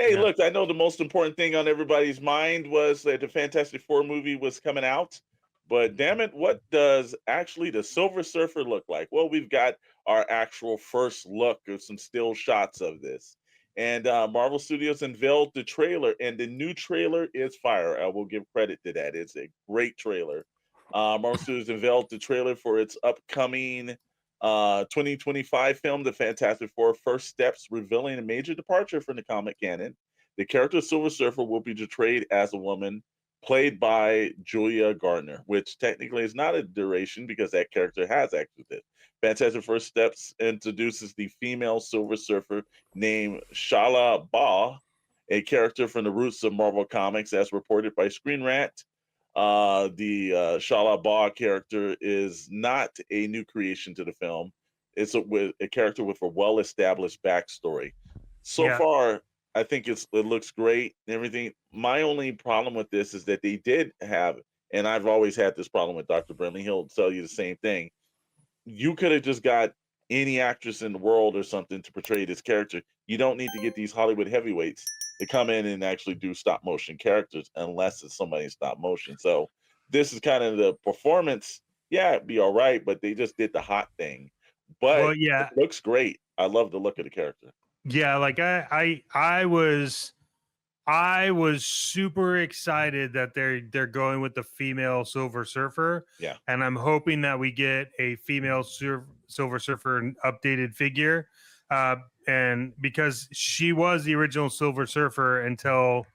Hey, Yeah. look, I know the most important thing on everybody's mind was that the Fantastic Four movie was coming out, but damn it, what does actually the Silver Surfer look like? Well, we've got our actual first look of some still shots of this. And Marvel Studios unveiled the trailer, and the new trailer is fire. I will give credit to that. It's a great trailer. Marvel Studios unveiled the trailer for its upcoming 2025 film, The Fantastic Four First Steps, revealing a major departure from the comic canon. The character Silver Surfer will be portrayed as a woman, played by Julia Gardner, which technically is not a duration because that character has acted it. Fantastic First Steps introduces the female Silver Surfer named Shala Ba, a character from the roots of Marvel Comics, as reported by Screen Rant. The Shala Ba character is not a new creation to the film. It's with a character with a well-established backstory. So Yeah. far, I think it looks great and everything. My only problem with this is that they did have, and I've always had this problem with Dr. Brentley. He'll tell you the same thing. You could have just got any actress in the world or something to portray this character. You don't need to get these Hollywood heavyweights to come in and actually do stop motion characters unless it's somebody in stop motion. So this is kind of the performance. Yeah, it'd be all right, but they just did the hot thing. But Well, it yeah. looks great. I love the look of the character. Yeah, like I was super excited that they're going with the female Silver Surfer, Yeah. and I'm hoping that we get a female Silver Surfer updated figure, and because she was the original Silver Surfer until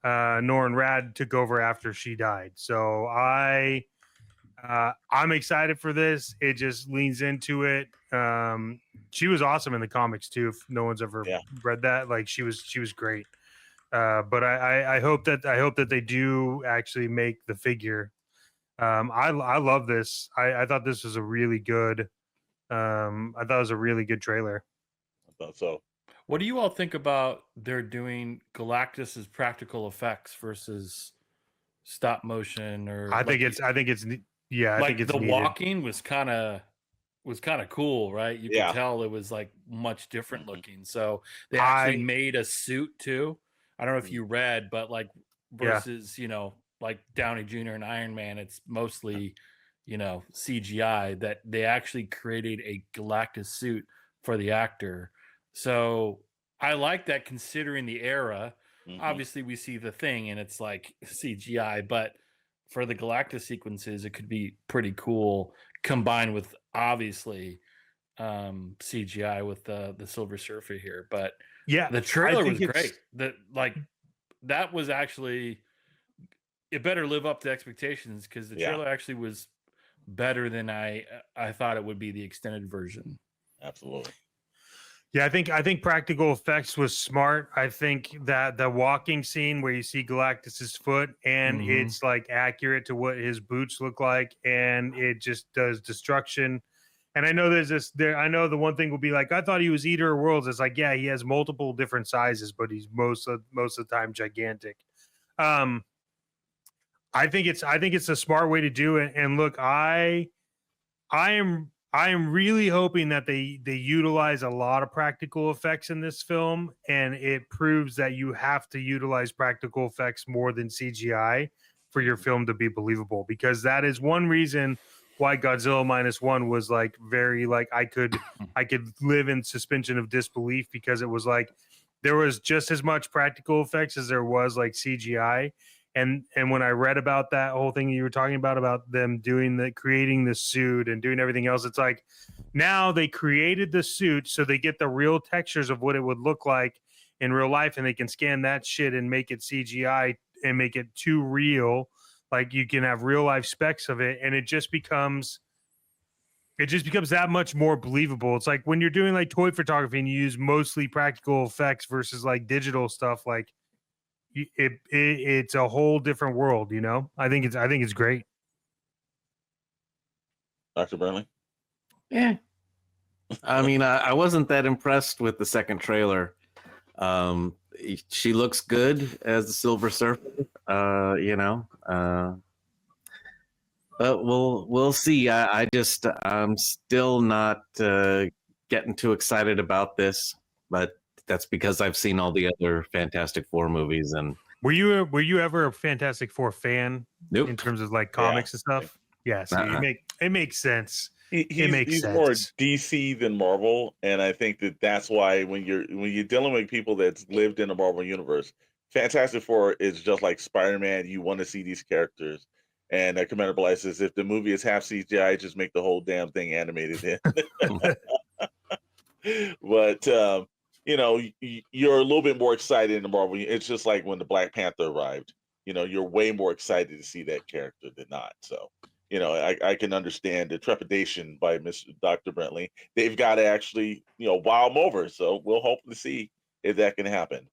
Norrin Rad took over after she died. So I'm excited for this. It just leans into it. She was awesome in the comics too. If no one's ever Yeah. read that, like she was great. But I hope that they do actually make the figure. I love this. I thought this was a really good. I thought it was a really good trailer. I thought so. What do you all think about they're doing Galactus's practical effects versus stop motion? Or I think it's yeah. I like think it's the needed. walking was kind of cool, right? You Yeah. could tell it was like much different Mhm. looking. So they actually I- made a suit too. I don't know if you read, but like Yeah. versus like Downey Jr. and Iron Man, it's mostly CGI. That they actually created a Galactus suit for the actor. So I like that considering the era. Mhm. Obviously, we see the thing and it's like CGI, but for the Galactus sequences, it could be pretty cool combined with obviously CGI with the Silver Surfer here. But Yeah, the I trailer think was great. That was actually, it better live up to expectations because the Yeah. trailer actually was better than I thought it would be, the extended version. Absolutely. Yeah, I think practical effects was smart. I think that the walking scene where you see Galactus's foot and Mhm. it's like accurate to what his boots look like, and it just does destruction. And I know there's this there. I know the one thing will be like, I thought he was Eater of Worlds. It's like, yeah, he has multiple different sizes, but he's most of the time gigantic. I think it's a smart way to do it. And look, I am really hoping that they utilize a lot of practical effects in this film, and it proves that you have to utilize practical effects more than CGI for your film to be believable, because that is one reason why Godzilla -1 was like very like I could live in suspension of disbelief, because it was like there was just as much practical effects as there was like CGI. And when I read about that whole thing you were talking about them creating the suit and doing everything else, it's like now they created the suit so they get the real textures of what it would look like in real life, and they can scan that shit and make it CGI and make it too real. Like you can have real life specs of it, and it just becomes that much more believable. It's like when you're doing like toy photography and you use mostly practical effects versus like digital stuff, like it's a whole different world, you know. I think it's great. Dr. Burnley? Yeah. I mean, I wasn't that impressed with the second trailer. She looks good as the Silver Surfer, but we'll see. I'm still not getting too excited about this, but that's because I've seen all the other Fantastic Four movies, and Were you ever a Fantastic Four fan nope. in terms of like Yeah. comics and stuff? Yeah, see, it makes sense. He's more DC than Marvel, and I think that's why when you're dealing with people that's lived in the Marvel universe, Fantastic Four is just like Spider-Man. You want to see these characters, and Commander Blythe says if the movie is half CGI, just make the whole damn thing animated. But you're a little bit more excited in the Marvel. It's just like when the Black Panther arrived. You're way more excited to see that character than not. So. I can understand the trepidation by Mr. Dr. Brentley. They've got to actually, wow them over. So we'll hope to see if that can happen.